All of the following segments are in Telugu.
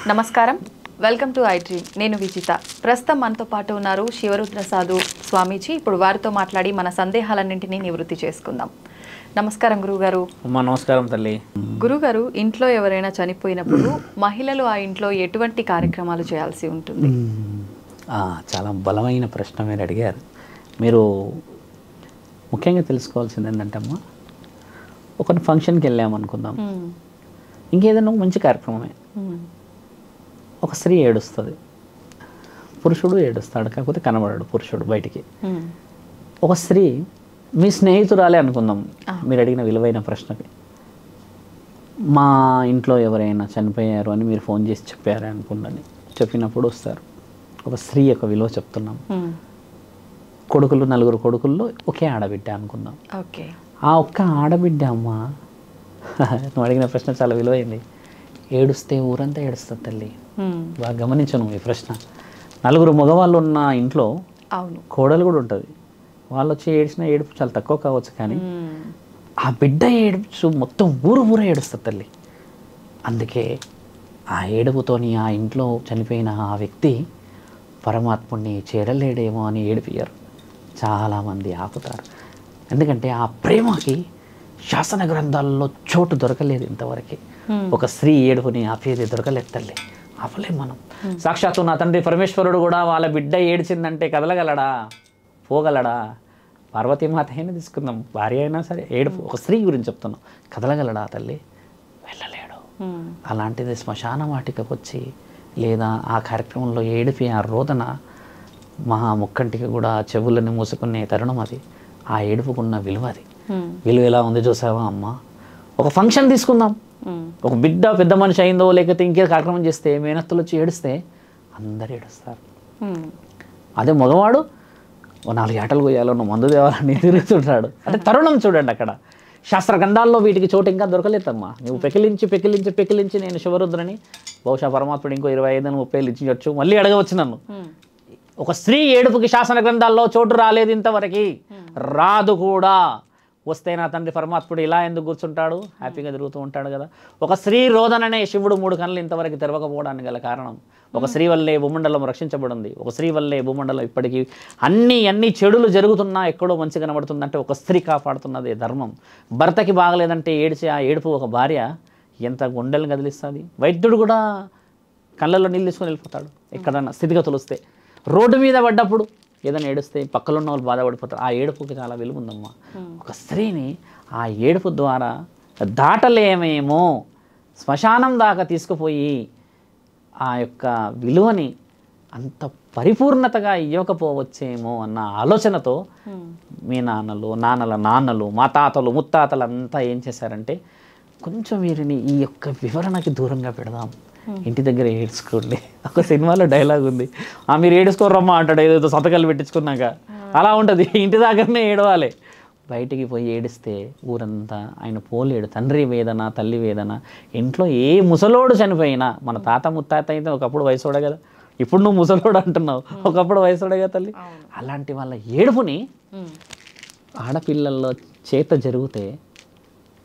నమస్కారం, వెల్కమ్ టు ఐడ్రీమ్. నేను విజిత. ప్రస్తుతం మనతో పాటు ఉన్నారు శివరుద్ర సాధు స్వామీజీ. ఇప్పుడు వారితో మాట్లాడి మన సందేహాలన్నింటినీ నివృత్తి చేసుకుందాం. నమస్కారం గురుగారు. నమస్కారం తల్లి. గురుగారు, ఇంట్లో ఎవరైనా చనిపోయినప్పుడు మహిళలు ఆ ఇంట్లో ఎటువంటి కార్యక్రమాలు చేయాల్సి ఉంటుంది? చాలా బలమైన ప్రశ్న మీరు అడిగారు. మీరు ముఖ్యంగా తెలుసుకోవాల్సింది ఏంటంటే అమ్మా, ఒక ఫంక్షన్కి వెళ్ళామనుకుందాం, ఇంకేదైనా మంచి కార్యక్రమమే, ఒక స్త్రీ ఏడుస్తుంది, పురుషుడు ఏడుస్తాడు, కాకపోతే కనబడాడు పురుషుడు బయటికి. ఒక స్త్రీ మీ స్నేహితురాలే అనుకుందాం, మీరు అడిగిన విలువైన ప్రశ్నకి. మా ఇంట్లో ఎవరైనా చనిపోయారు అని మీరు ఫోన్ చేసి చెప్పారే అనుకుందని చెప్పినప్పుడు వస్తారు. ఒక స్త్రీ యొక్క విలువ చెప్తున్నాం. కొడుకులు, 4 కొడుకుల్లో ఒకే ఆడబిడ్డ అనుకుందాం. ఓకే, ఆ ఒక్క ఆడబిడ్డ అమ్మ, నువ్వు అడిగిన ప్రశ్న చాలా విలువైంది. ఏడుస్తే ఊరంతా ఏడుస్తుంది తల్లి. బాగా గమనించను ఈ ప్రశ్న. 4 మగవాళ్ళు ఉన్న ఇంట్లో అవును, కోడలు కూడా ఉంటుంది. వాళ్ళు వచ్చి ఏడ్చిన ఏడుపు చాలా తక్కువ కావచ్చు, కానీ ఆ బిడ్డ ఏడుపు మొత్తం ఊరు ఏడుస్తుంది తల్లి. అందుకే ఆ ఏడుపుతోని ఆ ఇంట్లో చనిపోయిన ఆ వ్యక్తి పరమాత్ముడిని చేరలేడేమో అని ఏడిపియ్యరు. చాలామంది ఆపుతారు. ఎందుకంటే ఆ ప్రేమకి శాసన గ్రంథాల్లో చోటు దొరకలేదు ఇంతవరకు. ఒక స్త్రీ ఏడుపుని ఆపేది దొరకలేదు తల్లి, ఆపలేం మనం. సాక్షాత్తు నా తండ్రి పరమేశ్వరుడు కూడా వాళ్ళ బిడ్డ ఏడ్చిందంటే కదలగలడా, పోగలడా? పార్వతీమాత అయినా తీసుకుందాం, భార్య అయినా సరే, ఏడుపు ఒక స్త్రీ గురించి చెప్తున్నాం, కదలగలడా తల్లి? వెళ్ళలేడు. అలాంటిది శ్మశాన వాటికకు వచ్చి లేదా ఆ కార్యక్రమంలో ఏడిపి ఆ రోదన మహా ముక్కంటికి కూడా చెవులని మూసుకునే తరుణం అది. ఆ ఏడుపుకున్న విలువ అది. విలువ ఎలా ఉంది చూసావా అమ్మ? ఒక ఫంక్షన్ తీసుకుందాం, ఒక బిడ్డ పెద్ద మనిషి అయిందో లేకపోతే ఇంకే కార్యక్రమం చేస్తే మేనత్తలు వచ్చి ఏడిస్తే అందరు ఏడుస్తారు. అదే మగవాడు 4 ఏటలు కొయ్యాలో, నువ్వు మందు తేవాలని తిరుగుతుంటాడు. అంటే తరుణం చూడండి అక్కడ. శాస్త్ర గ్రంథాల్లో వీటికి చోటు ఇంకా దొరకలేదమ్మా. నువ్వు పెకిలించి నేను శివరుద్రని, బహుశా పరమాత్ముడు ఇంకో 25-30 ఇచ్చించవచ్చు, మళ్ళీ అడగవచ్చు నన్ను. ఒక స్త్రీ ఏడుపుకి శాసన గ్రంథాల్లో చోటు రాలేదు ఇంతవరకు, రాదు కూడా. వస్తే నా తండ్రి పరమాత్ముడు ఇలా ఎందుకు కూర్చుంటాడు? హ్యాపీగా తిరుగుతూ ఉంటాడు కదా. ఒక స్త్రీ రోదననే శివుడు 3 కన్నులు ఇంతవరకు తెరవకపోవడానికి గల కారణం, ఒక స్త్రీ వల్లే భూమండలం రక్షించబడింది. ఒక స్త్రీ వల్లే భూమండలం ఇప్పటికీ అన్ని చెడులు జరుగుతున్నా ఎక్కడో మంచి కనబడుతుందంటే ఒక స్త్రీ కాపాడుతున్నదే ధర్మం. భర్తకి బాగలేదంటే ఏడిచి ఆ ఏడుపు ఒక భార్య ఎంత గుండెలను కదిలిస్తుంది. వైద్యుడు కూడా కళ్ళల్లో నీళ్ళు తీసుకొని వెళ్ళిపోతాడు ఎక్కడన్నా స్థితిగతులు వస్తే. రోడ్డు మీద పడ్డప్పుడు ఏదైనా ఏడుస్తే పక్కలో ఉన్న వాళ్ళు బాధపడిపోతారు. ఆ ఏడుపుకి చాలా విలువ ఉందమ్మా. ఒక స్త్రీని ఆ ఏడుపు ద్వారా దాటలేమేమో, శ్మశానం దాకా తీసుకుపోయి ఆ యొక్క విలువని అంత పరిపూర్ణతగా ఇవ్వకపోవచ్చేమో అన్న ఆలోచనతో మీ నాన్నల నాన్నలు, మా తాతలు, ముత్తాతలు అంతా ఏం చేశారంటే, కొంచెం వీరిని ఈ యొక్క వివరణకి దూరంగా పెడదాం, ఇంటి దగ్గర ఏడ్చుకోండి. ఒక సినిమాలో డైలాగ్ ఉంది, మీరు ఏడుసుకోరమ్మా అంటాడు ఏదో సంతకాలు పెట్టించుకున్నాక. అలా ఉంటుంది, ఇంటి దగ్గరనే ఏడవాలి. బయటికి పోయి ఏడిస్తే ఊరంతా ఆయన పోలేడు. తండ్రి వేదన, తల్లి వేదన. ఇంట్లో ఏ ముసలోడు చనిపోయినా, మన తాత ముత్తాత అయితే ఒకప్పుడు వయసోడే కదా, ఇప్పుడు నువ్వు ముసలోడు అంటున్నావు, ఒకప్పుడు వయసోడే కదా తల్లి. అలాంటి వాళ్ళ ఏడుపుని ఆడపిల్లల్లో చేత జరిగితే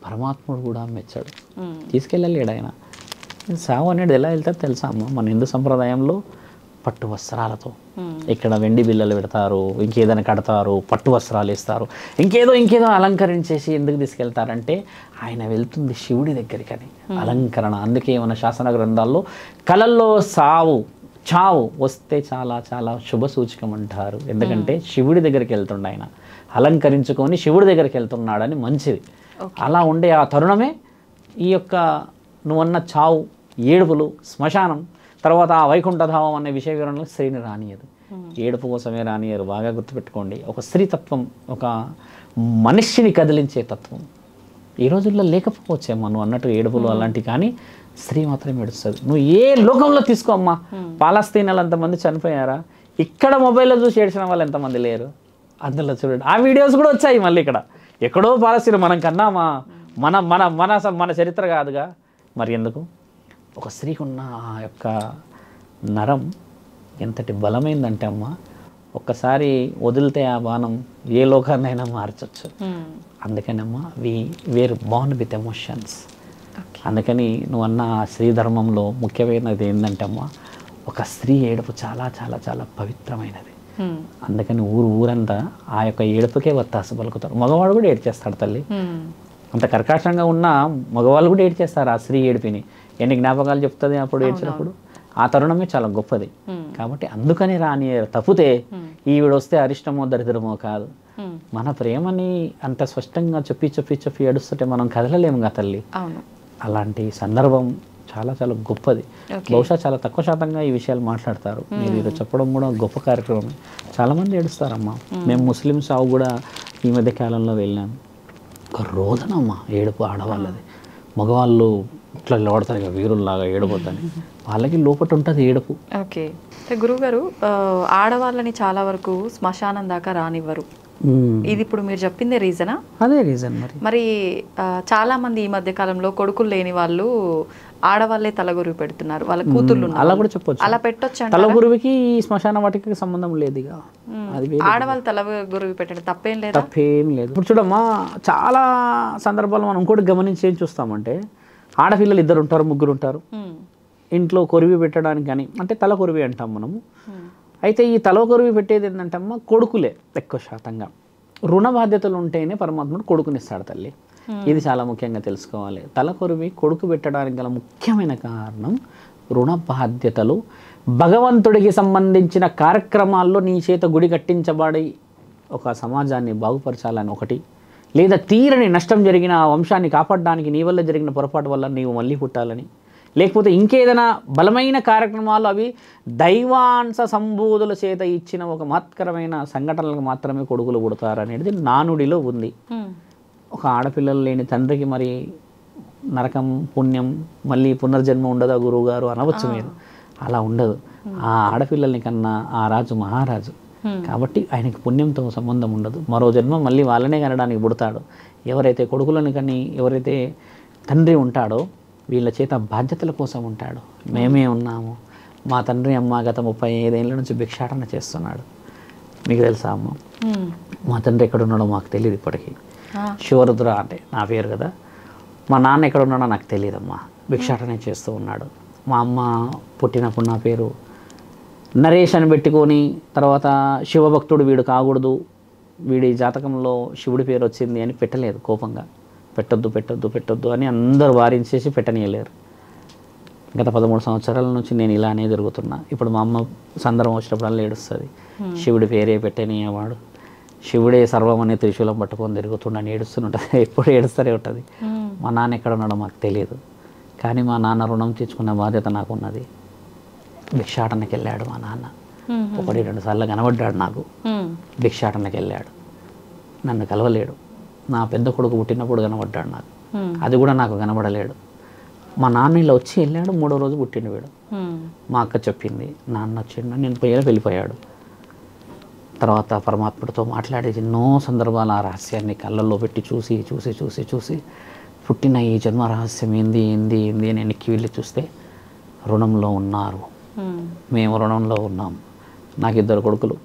పరమాత్ముడు కూడా మెచ్చాడు, తీసుకెళ్ళలేడు ఆయన. సావు అనేది ఎలా వెళ్తారు తెలుసా అమ్మ? మన హిందూ సంప్రదాయంలో పట్టు వస్త్రాలతో, ఇక్కడ వెండి బిల్లలు పెడతారు, ఇంకేదైనా కడతారు, పట్టు వస్త్రాలు ఇస్తారు, ఇంకేదో అలంకరించేసి ఎందుకు తీసుకెళ్తారంటే ఆయన వెళ్తుంది శివుడి దగ్గరికి అని అలంకరణ. అందుకే మన శాసన గ్రంథాల్లో కళల్లో చావు వస్తే చాలా చాలా శుభ సూచకం అంటారు. ఎందుకంటే శివుడి దగ్గరికి వెళ్తుండ ఆయన, అలంకరించుకొని శివుడి దగ్గరికి వెళ్తున్నాడని మంచిది. అలా ఉండే ఆ తరుణమే ఈ యొక్క నువ్వన్న చావు, ఏడుపులు, శ్మశానం, తర్వాత ఆ వైకుంఠధామం అనే విషయ వివరణలో స్త్రీని రానియదు. ఏడుపు కోసమే రానియరు. బాగా గుర్తుపెట్టుకోండి. ఒక స్త్రీ తత్వం, ఒక మనిషిని కదిలించే తత్వం ఈ రోజుల్లో లేకపోవచ్చేమో నువ్వు అన్నట్టు ఏడుపులు అలాంటివి, కానీ స్త్రీ మాత్రం ఏడుస్తుంది. నువ్వు ఏ లోకంలో తీసుకో అమ్మా, పాలస్తీనాలు ఎంతమంది చనిపోయారా? ఇక్కడ మొబైల్లో చూసి ఏడ్చిన వాళ్ళు ఎంతమంది లేరు? అందులో చూడండి, ఆ వీడియోస్ కూడా వచ్చాయి. మళ్ళీ ఇక్కడ ఎక్కడో పాలస్తీనా, మనం కన్నామా? మన మన మన మన చరిత్ర కాదుగా. మరి ఎందుకు? ఒక స్త్రీకి ఉన్న ఆ యొక్క నరం ఎంతటి బలమైందంటే అమ్మ, ఒక్కసారి వదిలితే ఆ బాణం ఏ లోకాన్నైనా మార్చచ్చు. అందుకనమ్మా వేర్ బార్న్ విత్ ఎమోషన్స్. అందుకని నువ్వు అన్న స్త్రీ ధర్మంలో ముఖ్యమైనది ఏంటంటే అమ్మ, ఒక స్త్రీ ఏడుపు చాలా చాలా చాలా పవిత్రమైనది. అందుకని ఊరంతా ఆ యొక్క ఏడుపుకే వత్తాసు పలుకుతారు. మగవాడు కూడా ఏడ్చేస్తాడు తల్లి. అంత కర్కాశంగా ఉన్న మగవాళ్ళు కూడా ఏడ్చేస్తారు ఆ స్త్రీ ఏడుపిని. ఎన్ని జ్ఞాపకాలు చెప్తుంది అప్పుడు ఏడ్చినప్పుడు. ఆ తరుణమే చాలా గొప్పది. కాబట్టి అందుకని రాని తప్పితే ఈవిడ వస్తే అరిష్టమో దరిద్రమో కాదు. మన ప్రేమని అంత స్పష్టంగా చెప్పి ఏడుస్తుంటే మనం కదలలేముగా తల్లి. అలాంటి సందర్భం చాలా చాలా గొప్పది. బహుశా చాలా తక్కువ శాతంగా ఈ విషయాలు మాట్లాడతారు. మీరు ఇది చెప్పడం కూడా గొప్ప కార్యక్రమం. చాలామంది ఏడుస్తారమ్మా. మేము ముస్లిం సాగు కూడా ఈ మధ్య కాలంలో వెళ్ళాము. ఒక రోదనమ్మా ఏడుపు ఆడవాళ్ళది. మగవాళ్ళు ఇట్లా లోడతారు ఇక వీరుల్లాగా ఏడబోద్దని, వాళ్ళకి లోపట ఉంటుంది ఏడుపు. ఓకే గురువుగారు, ఆడవాళ్ళని చాలా వరకు శ్మశానం దాకా రానివ్వరు. ఇది ఇప్పుడు మీరు చెప్పిందే రీజనా? అదే రీజన్. మరి చాలా మంది ఈ మధ్య కాలంలో కొడుకులు లేని వాళ్ళు ఆడవాళ్ళే తలగురువు పెడుతున్నారు, వాళ్ళ కూతుర్లు. అలా కూడా చెప్పొచ్చు. అలా పెట్టొచ్చు. తలగురువుకి ఈ శ్మశాన వాటికి సంబంధం లేదు. ఇక అది ఆడవాళ్ళు తలగురువు పెట్టడం తప్పేం లేదు. తప్పేం లేదు. ఇప్పుడు చూడమ్మా, చాలా సందర్భాలు మనం ఇంకోటి గమనించి ఏం చూస్తామంటే, ఆడపిల్లలు 2 ఉంటారు 3 ఉంటారు ఇంట్లో కొరివి పెట్టడానికి కానీ, అంటే తల కొరివి అంటాం మనము. అయితే ఈ తల కొరివి పెట్టేది ఏంటంటే అమ్మ కొడుకులే ఎక్కువ శాతంగా. రుణ బాధ్యతలు ఉంటేనే పరమాత్ముడు కొడుకునిస్తాడు తల్లి. ఇది చాలా ముఖ్యంగా తెలుసుకోవాలి. తల కొరివి కొడుకు పెట్టడానికి గల ముఖ్యమైన కారణం రుణ బాధ్యతలు. భగవంతుడికి సంబంధించిన కార్యక్రమాల్లో నీ చేత గుడి కట్టించబడి ఒక సమాజాన్ని బాగుపరచాలని ఒకటి, లేదా తీరని నష్టం జరిగిన ఆ వంశాన్ని కాపాడడానికి నీ వల్ల జరిగిన పొరపాటు వల్ల నీవు మళ్ళీ పుట్టాలని, లేకపోతే ఇంకేదైనా బలమైన కార్యక్రమాలు అవి దైవాంశ సంబోధుల చేత ఇచ్చిన ఒక మహత్కరమైన సంఘటనలకు మాత్రమే కొడుకులు పుడతారనేది నానుడిలో ఉంది. ఒక ఆడపిల్లలు లేని తండ్రికి మరి నరకం పుణ్యం మళ్ళీ పునర్జన్మ ఉండదా గురువుగారు అనవచ్చు మీరు. అలా ఉండదు. ఆ ఆడపిల్లల్ని కన్నా ఆ రాజు మహారాజు కాబట్టి ఆయనకి పుణ్యంతో సంబంధం ఉండదు. మరో జన్మ మళ్ళీ వాళ్ళనే కనడానికి పుడతాడు. ఎవరైతే కొడుకులని కానీ ఎవరైతే తండ్రి ఉంటాడో వీళ్ళ చేత బాధ్యతల కోసం ఉంటాడు. మేమే ఉన్నాము. మా తండ్రి అమ్మ గత 35 ఏళ్ళ నుంచి భిక్షాటన చేస్తున్నాడు. మీకు తెలుసా అమ్మ? మా తండ్రి ఎక్కడున్నాడో మాకు తెలియదు ఇప్పటికీ. శివరుద్ర అంటే నా పేరు కదా. మా నాన్న ఎక్కడ ఉన్నాడో నాకు తెలియదమ్మా. భిక్షాటనే చేస్తూ ఉన్నాడు. మా అమ్మ పుట్టినప్పుడు నా పేరు నరేష్ అని పెట్టుకొని, తర్వాత శివభక్తుడు వీడు కాకూడదు, వీడి జాతకంలో శివుడి పేరు వచ్చింది అని పెట్టలేదు. కోపంగా పెట్టొద్దు అని అందరూ వారించేసి పెట్టనీయలేరు. గత 13 సంవత్సరాల నుంచి నేను ఇలానే జరుగుతున్నా. ఇప్పుడు మా అమ్మ సందర్భం వచ్చినప్పుడల్లా ఏడుస్తుంది. శివుడి పేరే పెట్టనీయవాడు, శివుడే సర్వం అనే త్రిశూలం పట్టుకొని తిరుగుతుండని ఏడుస్తుంటుంది. ఎప్పుడు ఏడుస్తూనే ఉంటుంది. మా నాన్న ఎక్కడ ఉన్నాడో మాకు తెలియదు. కానీ మా నాన్న రుణం తీర్చుకున్న బాధ్యత నాకున్నది. భిక్షాటనకి వెళ్ళాడు మా నాన్న. 1-2 సార్లు కనబడ్డాడు నాకు. భిక్షాటనకి వెళ్ళాడు, నన్ను కలవలేడు. నా పెద్ద కొడుకు పుట్టినప్పుడు కనబడ్డాడు నాకు, అది కూడా నాకు కనబడలేడు. మా నాన్న ఇలా వచ్చి వెళ్ళాడు, 3వ రోజు పుట్టిండు వీడు. మా అక్క చెప్పింది, నాన్న వచ్చిండు, నేను వెళ్ళిపోయాడు. తర్వాత పరమాత్ముడితో మాట్లాడి ఎన్నో సందర్భాల ఆ రహస్యాన్ని కళ్ళల్లో పెట్టి చూసి పుట్టిన ఈ జన్మ రహస్యం ఏంది అని వెనక్కి వెళ్ళి చూస్తే రుణంలో ఉన్నారు. మేము రుణంలో ఉన్నాం. నాకు 2 కొడుకులు,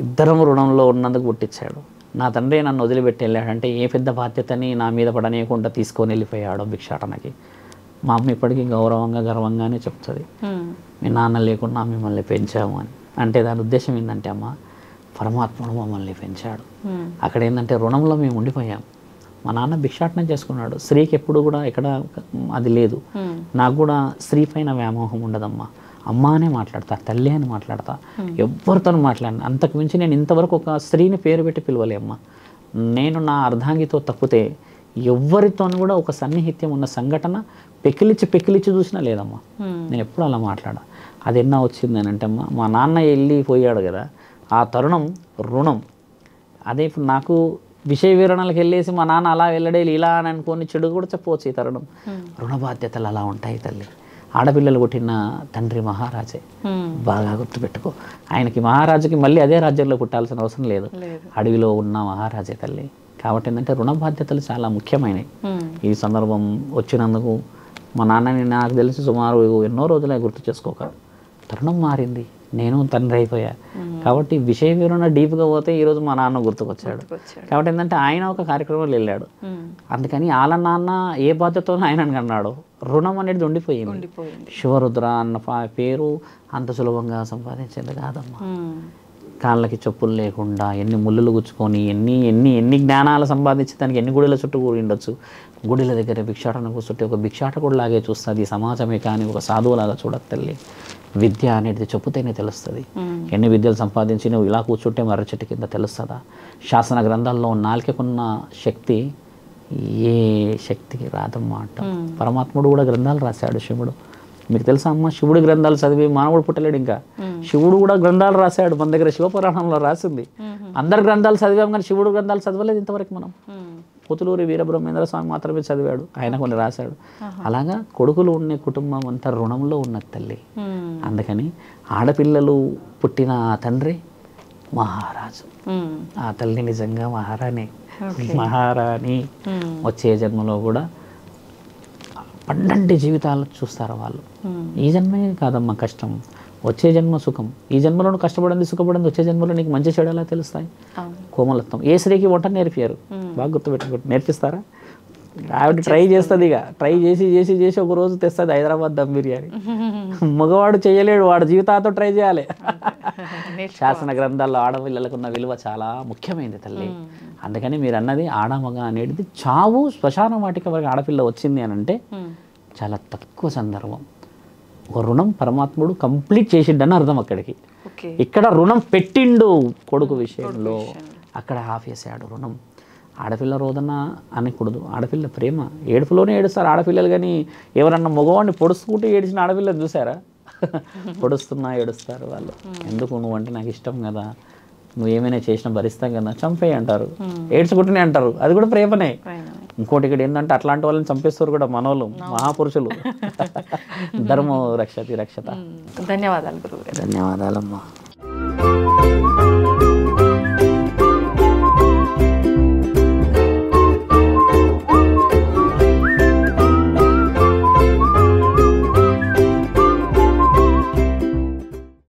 ఇద్దరం రుణంలో ఉన్నందుకు పుట్టించాడు. నా తండ్రి నన్ను వదిలిపెట్టి వెళ్ళాడంటే ఏ పెద్ద బాధ్యతని నా మీద పడనీయకుండా తీసుకొని వెళ్ళిపోయాడు భిక్షాటనకి. మా అమ్మ ఇప్పటికీ గర్వంగానే చెప్తుంది, మీ నాన్న లేకుండా మిమ్మల్ని పెంచాము అని. అంటే దాని ఉద్దేశం ఏంటంటే అమ్మ, పరమాత్ముడు మమ్మల్ని పెంచాడు. అక్కడ ఏంటంటే రుణంలో మేము ఉండిపోయాం. మా నాన్న భిక్షాటన చేసుకున్నాడు. స్త్రీకి ఎప్పుడు కూడా ఎక్కడ అది లేదు. నాకు కూడా స్త్రీ పైన వ్యామోహం ఉండదమ్మా. అమ్మ అనే మాట్లాడతా, తల్లి అని మాట్లాడతా, ఎవరితో మాట్లాడినా. అంతకు మించి నేను ఇంతవరకు ఒక స్త్రీని పేరు పెట్టి పిలవలే అమ్మ. నేను నా అర్ధాంగితో తప్పితే ఎవరితో కూడా ఒక సన్నిహిత్యం ఉన్న సంఘటన పెకిలిచ్చి చూసినా లేదమ్మా. నేను ఎప్పుడు అలా మాట్లాడా. అది ఎన్నా వచ్చింది అని అంటే అమ్మ, మా నాన్న వెళ్ళిపోయాడు కదా, ఆ తరుణం రుణం. అదే ఇప్పుడు నాకు విషయ వివరణలకు వెళ్ళేసి మా నాన్న అలా వెళ్ళడే ఇలా అని అనుకొని చెడు కూడా చెప్పవచ్చు. ఈ తరుణం రుణ బాధ్యతలు అలా ఉంటాయి తల్లి. ఆడపిల్లలు పుట్టిన తండ్రి మహారాజే, బాగా గుర్తుపెట్టుకో. ఆయనకి మహారాజుకి మళ్ళీ అదే రాజ్యంలో పుట్టాల్సిన అవసరం లేదు, అడవిలో ఉన్న మహారాజే తల్లి. కాబట్టి ఏంటంటే రుణ బాధ్యతలు చాలా ముఖ్యమైనవి. ఈ సందర్భం వచ్చినందుకు మా నాన్నని నాకు తెలిసి సుమారు ఎన్నో రోజులే గుర్తు చేసుకోక తరుణం మారింది. నేను తండ్రి అయిపోయా. కాబట్టి విషయ వివరణ డీప్గా పోతే ఈరోజు మా నాన్న గుర్తుకొచ్చాడు. కాబట్టి ఏంటంటే ఆయన ఒక కార్యక్రమంలో వెళ్ళాడు, అందుకని వాళ్ళ నాన్న ఏ బాధ్యతతో ఆయన అన్నాడు, రుణం అనేది ఉండిపోయింది. శివరుద్ర అన్న పేరు అంత సులభంగా సంపాదించేది కాదమ్మా. కాళ్ళకి చెప్పులు లేకుండా ఎన్ని ముళ్ళులు గుచ్చుకొని ఎన్ని ఎన్ని ఎన్ని జ్ఞానాలు సంపాదించి దానికి ఎన్ని గుడిల చుట్టూ కూడి ఉండొచ్చు. గుడిల దగ్గర భిక్షాటన కూర్చుంటే ఒక భిక్షాటకుడు లాగే చూస్తుంది సమాజమే, కానీ ఒక సాధువులాగా చూడదు తల్లి. విద్య అనేది చెప్పుతేనే తెలుస్తుంది. ఎన్ని విద్యలు సంపాదించి నువ్వు ఇలా కూర్చుంటే మర్రి చెట్టు కింద తెలుస్తుందా? శాసన గ్రంథాల్లో నాలుకకున్న శక్తి ఏ శక్తికి రాదమ్మా అంట. పరమాత్ముడు కూడా గ్రంథాలు రాశాడు శివుడు. మీకు తెలుసా అమ్మ, శివుడి గ్రంథాలు చదివి మానవుడు పుట్టలేడు. ఇంకా శివుడు కూడా గ్రంథాలు రాశాడు. మన దగ్గర శివపురాణంలో రాసింది. అందరు గ్రంథాలు చదివాం కానీ శివుడు గ్రంథాలు చదవలేదు ఇంతవరకు మనం. పుతులూరి వీరబ్రహ్మేంద్ర స్వామి మాత్రమే చదివాడు, ఆయన కొన్ని రాశాడు. అలాగా కొడుకులు ఉండే కుటుంబం అంతా రుణంలో ఉన్నది తల్లి. అందుకని ఆడపిల్లలు పుట్టిన ఆ తండ్రి మహారాజు, ఆ తల్లి నిజంగా మహారాణి. మహారాణి వచ్చే జన్మలో కూడా పండంటి జీవితాలు చూస్తారు వాళ్ళు. ఈ జన్మే కాదమ్మా కష్టం, వచ్చే జన్మ సుఖం. ఈ జన్మలో కష్టపడింది సుఖపడింది, వచ్చే జన్మలో నీకు మంచి చెడు ఎలా తెలుస్తాయి? కోమలత్వం. ఏ స్త్రీకి వంట నేర్పారు, బాగా గుర్తుపెట్టుకుంటు నేర్పిస్తారా? ఆవిడ ట్రై చేస్తుంది, ఇక ట్రై చేసి చేసి చేసి ఒక రోజు తెస్తుంది హైదరాబాద్ దమ్ బిర్యానీ. మగవాడు చేయలేడు, వాడు జీవితాలతో ట్రై చేయాలి. శాసన గ్రంథాల్లో ఆడపిల్లలకు ఉన్న విలువ చాలా ముఖ్యమైనది తల్లి. అందుకని మీరు అన్నది ఆడమగ అనేది చావు శ్మశాన వాటిక వరకు ఆడపిల్ల వచ్చింది అని అంటే చాలా తక్కువ సందర్భం. ఒక రుణం పరమాత్ముడు కంప్లీట్ చేసిండని అర్థం అక్కడికి. ఇక్కడ రుణం పెట్టిండు కొడుకు విషయంలో, అక్కడ ఆపేసాడు రుణం. ఆడపిల్ల రోదన అనకూడదు, ఆడపిల్ల ప్రేమ. ఏడుపులోనే ఏడుస్తారు ఆడపిల్లలు, కానీ ఎవరన్నా మగవాడిని పొడుచుకుంటూ ఏడిచిన ఆడపిల్లని చూసారా? పొడుస్తున్నా ఏడుస్తారు వాళ్ళు. ఎందుకు? నువ్వు అంటే నాకు ఇష్టం కదా, నువ్వు ఏమైనా చేసినా భరిస్తాం కదా, చంపేయి అంటారు, ఏడ్చుకుంటూనే అంటారు. అది కూడా ప్రేమనే. ఇంకోటి ఇక్కడ ఏంటంటే అట్లాంటి వాళ్ళని చంపేస్తారు కూడా మనోళ్ళు, మహాపురుషులు. ధర్మో రక్షతి రక్షత. ధన్యవాదాలు గురువు. ధన్యవాదాలమ్మా.